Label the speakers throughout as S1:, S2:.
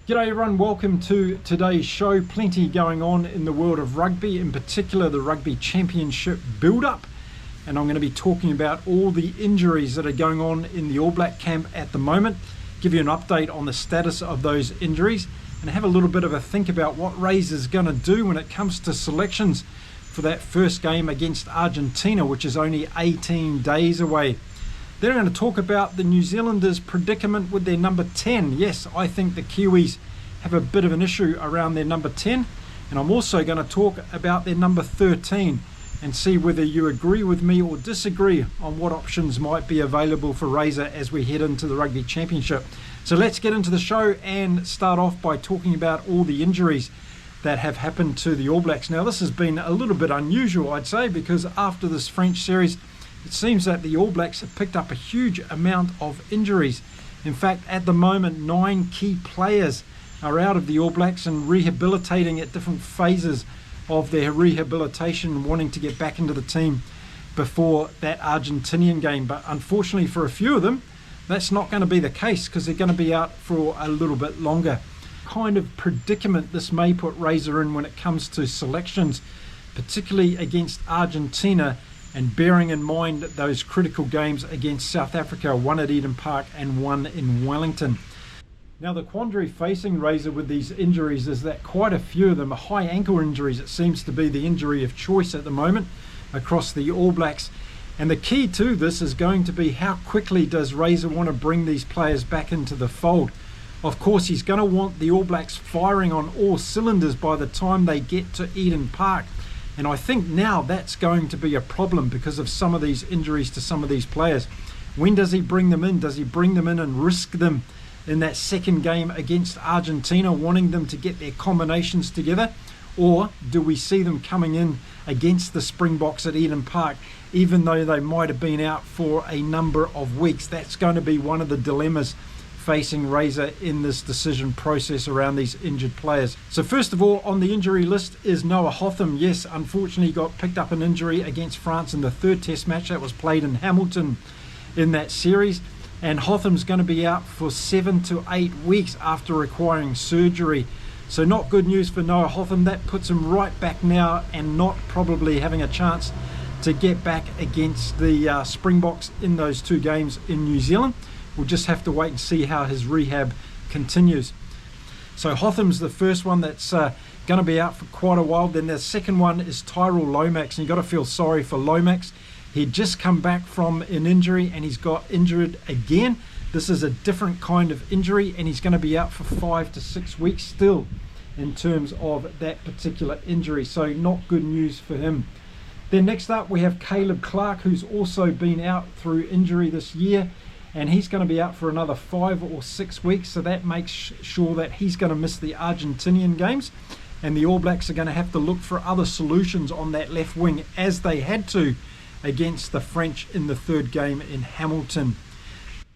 S1: G'day everyone, welcome to today's show. Plenty going on in the world of rugby, in particular the Rugby Championship build-up. And I'm going to be talking about all the injuries that are going on in the All Black camp at the moment, give you an update on the status of those injuries, and have a little bit of a think about what Razor's going to do when it comes to selections for that first game against Argentina, which is only 18 days away. Then I'm going to talk about the New Zealanders' predicament with their number 10. Yes, I think the Kiwis have a bit of an issue around their number 10. And I'm also going to talk about their number 13 and see whether you agree with me or disagree on what options might be available for Razor as we head into the Rugby Championship. So let's get into the show and start off by talking about all the injuries that have happened to the All Blacks. Now, this has been a little bit unusual, I'd say, because after this French series, it seems that the All Blacks have picked up a huge amount of injuries. In fact, at the moment, 9 key players are out of the All Blacks and rehabilitating at different phases of their rehabilitation, wanting to get back into the team before that Argentinian game. But unfortunately for a few of them, that's not going to be the case because they're going to be out for a little bit longer. Kind of predicament this may put Razor in when it comes to selections, particularly against Argentina, and bearing in mind those critical games against South Africa, one at Eden Park and one in Wellington. Now, the quandary facing Razor with these injuries is that quite a few of them are high ankle injuries. It seems to be the injury of choice at the moment across the All Blacks. And the key to this is going to be how quickly does Razor want to bring these players back into the fold. Of course, he's going to want the All Blacks firing on all cylinders by the time they get to Eden Park. And I think now that's going to be a problem because of some of these injuries to some of these players. When does he bring them in? Does he bring them in and risk them in that second game against Argentina, wanting them to get their combinations together? Or do we see them coming in against the Springboks at Eden Park, even though they might have been out for a number of weeks? That's going to be one of the dilemmas facing Razor in this decision process around these injured players. So first of all, on the injury list is Noah Hotham. Yes, unfortunately got picked up an injury against France in the third test match that was played in Hamilton in that series. And Hotham's going to be out for 7 to 8 weeks after requiring surgery. So not good news for Noah Hotham. That puts him right back now and not probably having a chance to get back against the Springboks in those 2 games in New Zealand. We'll just have to wait and see how his rehab continues. So Hotham's the first one that's going to be out for quite a while. Then the second one is Tyrell Lomax, and you've got to feel sorry for Lomax. He'd just come back from an injury and he's got injured again. This is a different kind of injury and he's going to be out for 5 to 6 weeks still in terms of that particular injury. So not good news for him. Then next up we have Caleb Clark, who's also been out through injury this year. And he's going to be out for another 5 or 6 weeks. So that makes sure that he's going to miss the Argentinian games. And the All Blacks are going to have to look for other solutions on that left wing, as they had to against the French in the third game in Hamilton.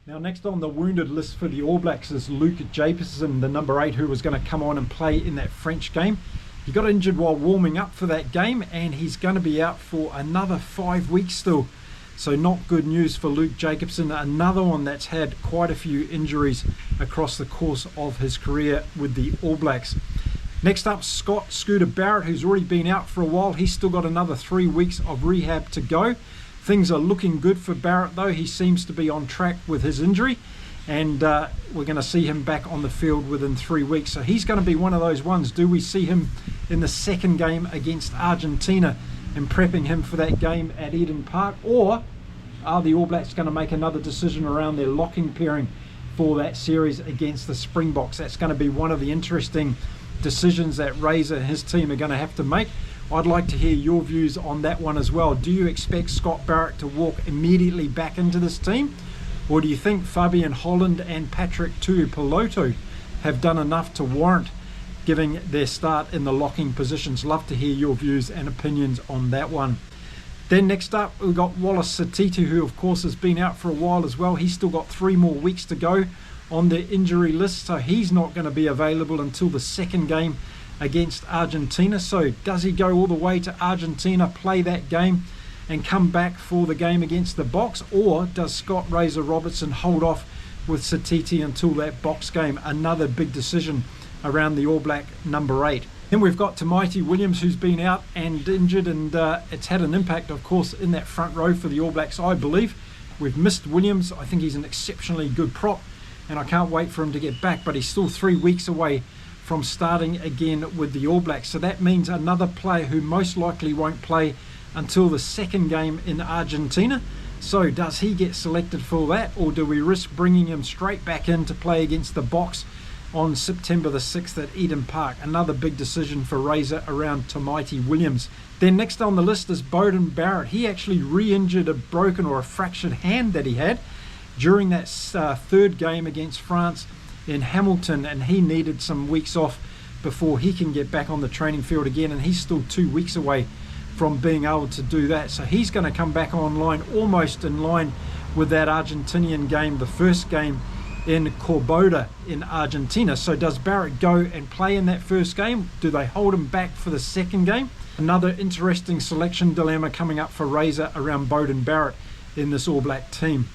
S1: Now, next on the wounded list for the All Blacks is Luke Japison, the number 8, who was going to come on and play in that French game. He got injured while warming up for that game, and he's going to be out for another 5 weeks still. So not good news for Luke Jacobson, another one that's had quite a few injuries across the course of his career with the All Blacks. Next up, Scott Scooter Barrett, who's already been out for a while. He's still got another 3 weeks of rehab to go. Things are looking good for Barrett though. He seems to be on track with his injury, and we're going to see him back on the field within 3 weeks. So he's going to be one of those ones. Do we see him in the second game against Argentina and prepping him for that game at Eden Park? Or are the All Blacks going to make another decision around their locking pairing for that series against the Springboks? That's going to be one of the interesting decisions that Razor and his team are going to have to make. I'd like to hear your views on that one as well. Do you expect Scott Barrett to walk immediately back into this team? Or do you think Fabian Holland and Patrick Tuipulotu have done enough to warrant giving their start in the locking positions? Love to hear your views and opinions on that one. Then next up, we've got Wallace Satitu, who of course has been out for a while as well. He's still got 3 more weeks to go on the injury list, so he's not going to be available until the second game against Argentina. So does he go all the way to Argentina, play that game and come back for the game against the Boks? Or does Scott Razor Robertson hold off with Satiti until that Boks game? Another big decision around the All Black number 8. Then we've got Tamaiti Williams, who's been out and injured, and it's had an impact, of course, in that front row for the All Blacks, I believe. We've missed Williams. I think he's an exceptionally good prop, and I can't wait for him to get back, but he's still 3 weeks away from starting again with the All Blacks. So that means another player who most likely won't play until the second game in Argentina. So does he get selected for that, or do we risk bringing him straight back in to play against the Boks on September the 6th at Eden Park? Another big decision for Razor around Tamaiti Williams. Then next on the list is Beauden Barrett. He actually re-injured a broken or a fractured hand that he had during that third game against France in Hamilton, and he needed some weeks off before he can get back on the training field again, and he's still 2 weeks away from being able to do that. So he's going to come back online almost in line with that Argentinian game, the first game in Corboda in Argentina. So does Barrett go and play in that first game? Do they hold him back for the second game? Another interesting selection dilemma coming up for Razor around Beauden Barrett in this All Black team.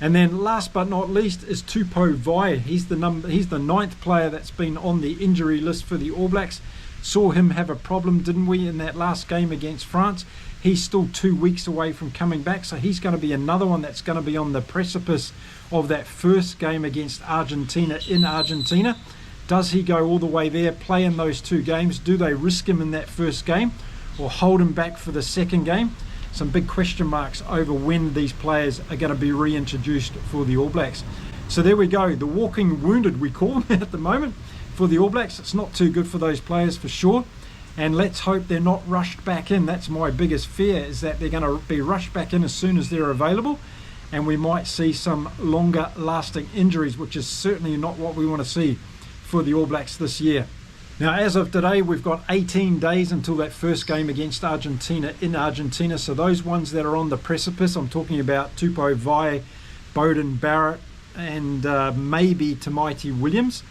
S1: And then last but not least is Tupou Vaa'i. He's the 9th player that's been on the injury list for the All Blacks. Saw him have a problem, didn't we, in that last game against France? He's still 2 weeks away from coming back, so he's going to be another one that's going to be on the precipice of that first game against Argentina in Argentina. Does he go all the way there, play in those 2 games? Do they risk him in that first game or hold him back for the second game? Some big question marks over when these players are going to be reintroduced for the All Blacks. So there we go, the walking wounded we call them at the moment for the All Blacks. It's not too good for those players for sure, and let's hope they're not rushed back in. That's my biggest fear, is that they're going to be rushed back in as soon as they're available, and we might see some longer lasting injuries, which is certainly not what we want to see for the All Blacks this year. Now, as of today, we've got 18 days until that first game against Argentina in Argentina. So those ones that are on the precipice, I'm talking about Tupou Vaa'i, Beauden Barrett, and maybe Tamaiti Williams.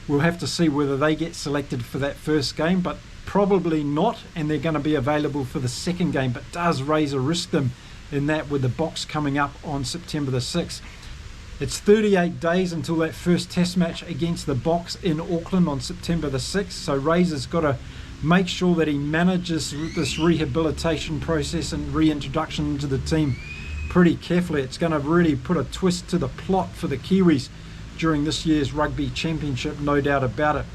S1: We'll have to see whether they get selected for that first game, but probably not, and they're going to be available for the second game. But does Razor risk them in that with the Boks coming up on September the 6th? It's 38 days until that first test match against the Boks in Auckland on September the 6th. So Razor's got to make sure that he manages this rehabilitation process and reintroduction into the team pretty carefully. It's going to really put a twist to the plot for the Kiwis during this year's Rugby Championship, no doubt about it.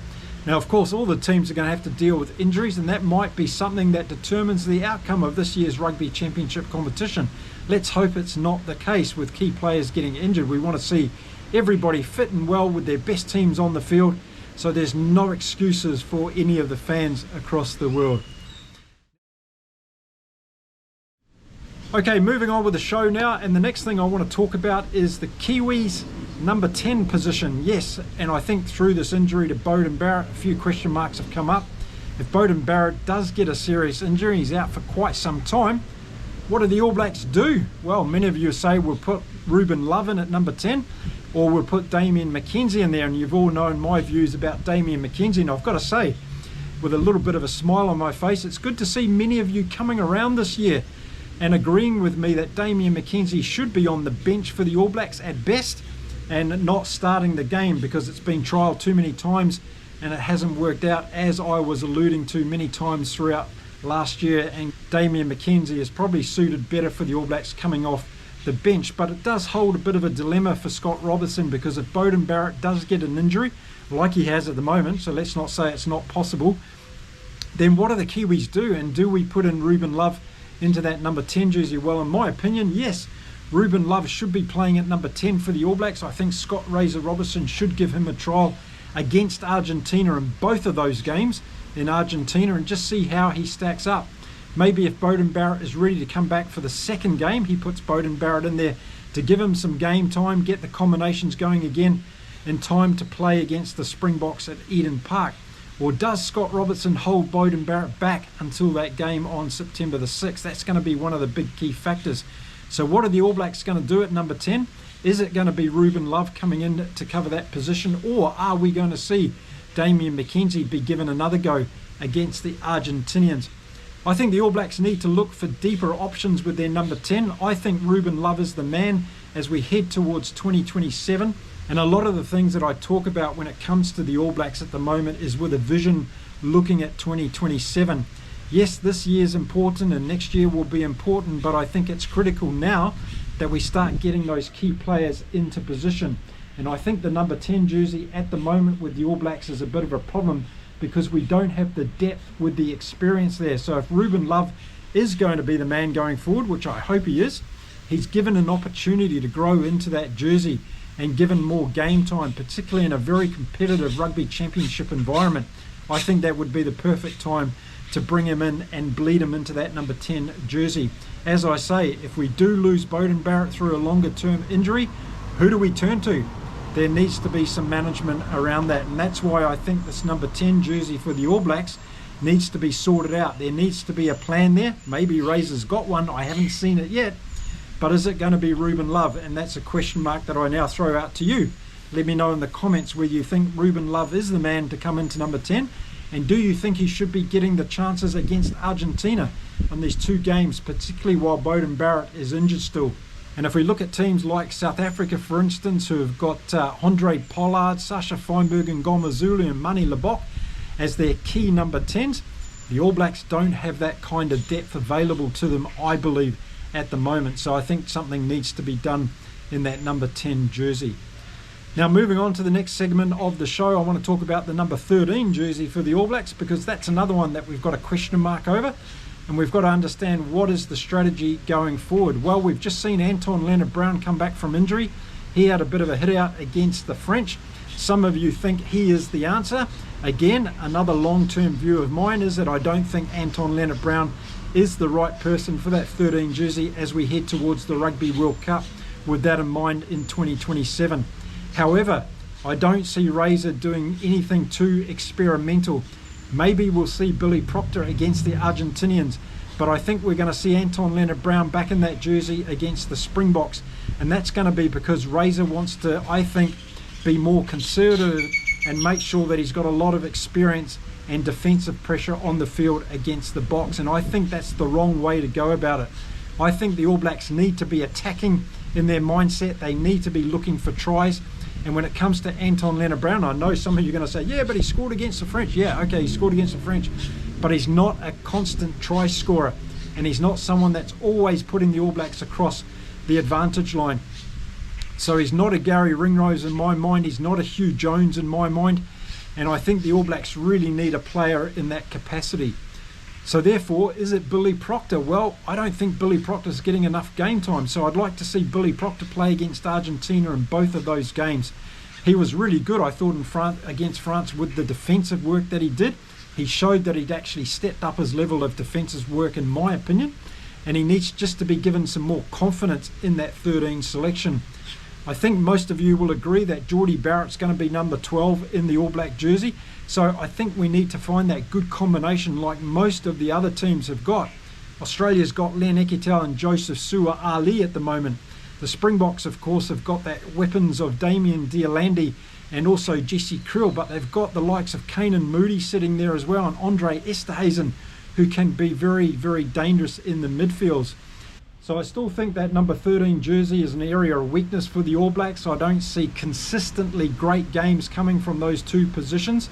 S1: Now, of course, all the teams are going to have to deal with injuries, and that might be something that determines the outcome of this year's Rugby Championship competition. Let's hope it's not the case with key players getting injured. We want to see everybody fit and well with their best teams on the field, so there's no excuses for any of the fans across the world. Okay, moving on with the show now, and the next thing I want to talk about is the Kiwis' number 10 position. Yes, and I think through this injury to Beauden Barrett, a few question marks have come up. If Beauden Barrett does get a serious injury, he's out for quite some time, what do the All Blacks do? Well, many of you say we'll put Ruben Love in at number 10, or we'll put Damian McKenzie in there, and you've all known my views about Damian McKenzie. And I've got to say, with a little bit of a smile on my face, it's good to see many of you coming around this year and agreeing with me that Damian McKenzie should be on the bench for the All Blacks at best and not starting the game, because it's been trialled too many times and it hasn't worked out, as I was alluding to many times throughout last year. And Damian McKenzie is probably suited better for the All Blacks coming off the bench. But it does hold a bit of a dilemma for Scott Robertson, because if Beauden Barrett does get an injury like he has at the moment, so let's not say it's not possible, then what do the Kiwis do? And do we put in Ruben Love into that number 10 jersey? Well, in my opinion, yes, Ruben Love should be playing at number 10 for the All Blacks. I think Scott Razor Robertson should give him a trial against Argentina in both of those games in Argentina and just see how he stacks up. Maybe if Beauden Barrett is ready to come back for the second game, he puts Beauden Barrett in there to give him some game time, get the combinations going again in time to play against the Springboks at Eden Park. Or does Scott Robertson hold Beauden Barrett back until that game on September the 6th? That's going to be one of the big key factors. So what are the All Blacks going to do at number 10? Is it going to be Ruben Love coming in to cover that position, or are we going to see Damian McKenzie be given another go against the Argentinians? I think the All Blacks need to look for deeper options with their number 10. I think Ruben Love is the man as we head towards 2027 And a lot of the things that I talk about when it comes to the All Blacks at the moment is with a vision looking at 2027. Yes, this year's important and next year will be important, but I think it's critical now that we start getting those key players into position. And I think the number 10 jersey at the moment with the All Blacks is a bit of a problem because we don't have the depth with the experience there. So if Ruben Love is going to be the man going forward, which I hope he is, he's given an opportunity to grow into that jersey and given more game time, particularly in a very competitive Rugby Championship environment. I think that would be the perfect time to bring him in and bleed him into that number 10 jersey. As I say, if we do lose Beauden Barrett through a longer term injury, who do we turn to? There needs to be some management around that, and that's why I think this number 10 jersey for the All Blacks needs to be sorted out. There needs to be a plan there. Maybe Razor's got one, I haven't seen it yet, but is it going to be Ruben Love? And that's a question mark that I now throw out to you. Let me know in the comments whether you think Ruben Love is the man to come into number 10, and do you think he should be getting the chances against Argentina on these two games, particularly while Beauden Barrett is injured still. And if we look at teams like South Africa, for instance, who have got Andre Pollard, Sasha Feinberg and Ngomazulu and Mani Lebok as their key number 10s, the All Blacks don't have that kind of depth available to them, I believe, at the moment. So I think something needs to be done in that number 10 jersey. Now, moving on to the next segment of the show, I want to talk about the number 13 jersey for the All Blacks, because that's another one that we've got a question mark over. And we've got to understand what is the strategy going forward. Well, we've just seen Anton Lienert-Brown come back from injury. He had a bit of a hit out against the French. Some of you think he is the answer. Again, another long-term view of mine is that I don't think Anton Lienert-Brown is the right person for that 13 jersey as we head towards the Rugby World Cup with that in mind in 2027. However, I don't see Razor doing anything too experimental. Maybe we'll see Billy Proctor against the Argentinians, but I think we're going to see Anton Lienert-Brown back in that jersey against the Springboks, and that's going to be because Razor wants to, I think, be more conservative and make sure that he's got a lot of experience and defensive pressure on the field against the Boks, and I think that's the wrong way to go about it. I think the All Blacks need to be attacking in their mindset. They need to be looking for tries. And when it comes to Anton Lienert-Brown, I know some of you are going to say, yeah, but he scored against the French. Yeah, okay, he scored against the French, but he's not a constant try scorer, and he's not someone that's always putting the All Blacks across the advantage line. So he's not a Gary Ringrose in my mind. He's not a Hugh Jones in my mind. And I think the All Blacks really need a player in that capacity. So therefore, is it Billy Proctor? Well, I don't think Billy Proctor's getting enough game time. So I'd like to see Billy Proctor play against Argentina in both of those games. He was really good, I thought, against France with the defensive work that he did. He showed that he'd actually stepped up his level of defensive work, in my opinion. And he needs just to be given some more confidence in that 13 selection. I think most of you will agree that Jordie Barrett's going to be number 12 in the All Black jersey. So I think we need to find that good combination like most of the other teams have got. Australia's got Len Ekitel and Joseph Sua-Ali at the moment. The Springboks, of course, have got that weapons of Damien Deolandi and also Jesse Krill, but they've got the likes of Kanan Moody sitting there as well, and Andre Esterhuizen, who can be very, very dangerous in the midfields. So I still think that number 13 jersey is an area of weakness for the All Blacks. I don't see consistently great games coming from those two positions,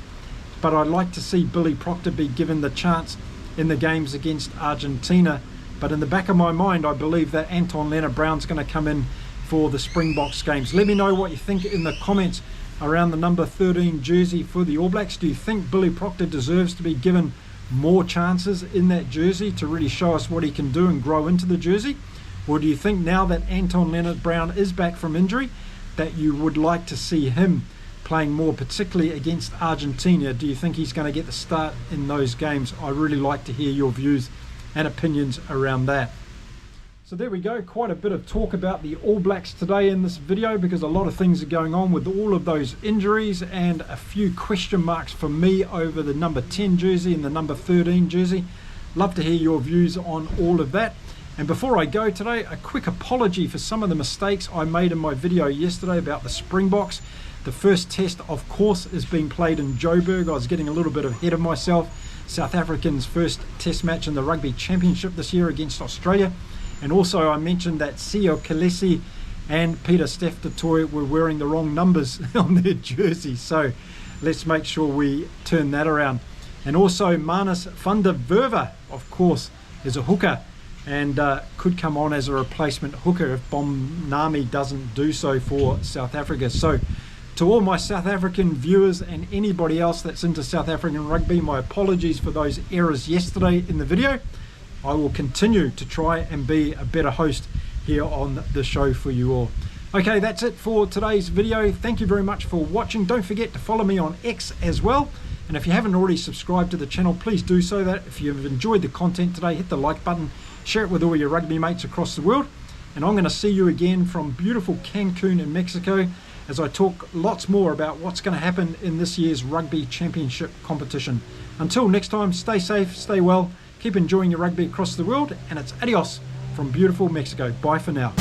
S1: but I'd like to see Billy Proctor be given the chance in the games against Argentina. But in the back of my mind, I believe that Anton Lienert-Brown's going to come in for the Springboks games. Let me know what you think in the comments around the number 13 jersey for the All Blacks. Do you think Billy Proctor deserves to be given more chances in that jersey to really show us what he can do and grow into the jersey? Or do you think now that Anton Lienert-Brown is back from injury that you would like to see him playing more, particularly against Argentina? Do you think he's going to get the start in those games? I really like to hear your views and opinions around that. So there we go, quite a bit of talk about the All Blacks today in this video, because a lot of things are going on with all of those injuries and a few question marks for me over the number 10 jersey and the number 13 jersey. Love to hear your views on all of that. And before I go today, a quick apology for some of the mistakes I made in my video yesterday about the Springboks. The first test, of course, is being played in Joburg. I was getting a little bit ahead of myself. South Africa's first test match in the Rugby Championship this year against Australia. And also I mentioned that Sio Kalesi and Peter Steph du Toit were wearing the wrong numbers on their jersey. So let's make sure we turn that around. And also Manus van der Verve, of course, is a hooker and could come on as a replacement hooker if Bomnami doesn't do so for South Africa. So to all my South African viewers and anybody else that's into South African rugby, my apologies for those errors yesterday in the video. I will continue to try and be a better host here on the show for you all. Okay, that's it for today's video. Thank you very much for watching. Don't forget to follow me on X as well. And if you haven't already subscribed to the channel, please do so. That if you've enjoyed the content today, hit the like button, share it with all your rugby mates across the world. And I'm going to see you again from beautiful Cancun in Mexico as I talk lots more about what's going to happen in this year's Rugby Championship competition. Until next time, stay safe, stay well, keep enjoying your rugby across the world, and it's adios from beautiful Mexico. Bye for now.